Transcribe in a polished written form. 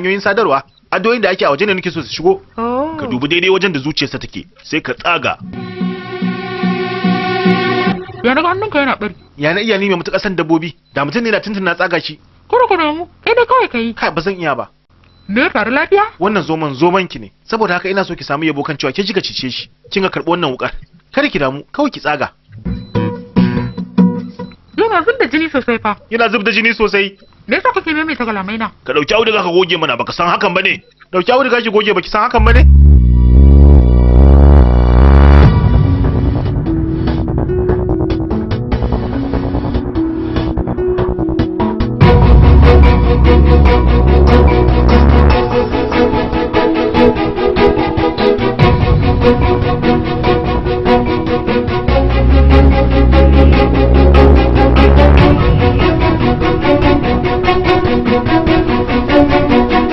hanyoyin sadarwa. Addu'o'in da ake a waje ne nake so su shigo. Ka dubi daidai wajen da zuciyarsa take, sai ka tsaga. Ya naga hannunka yana bari. Ya na iya ni mai mutuƙar san dabbobi, da mutum ne na tuntun na tsaga shi. Kura mu, kai dai kawai kai. Kai ba zan iya ba. Me faru lafiya? Wannan zoman ki ne. Saboda haka ina so ki samu yabo kan cewa ke kika cice shi. Kin ga karɓi wannan wukar. Kada ki damu, kawai ki tsaga. Yana zub da jini sosai fa. Yana zub da jini sosai. Me yasa kake maimaita kalamai na? Ka dauki auduga ka goge mana, baka san hakan bane. Dauki auduga ki goge, baki san hakan bane.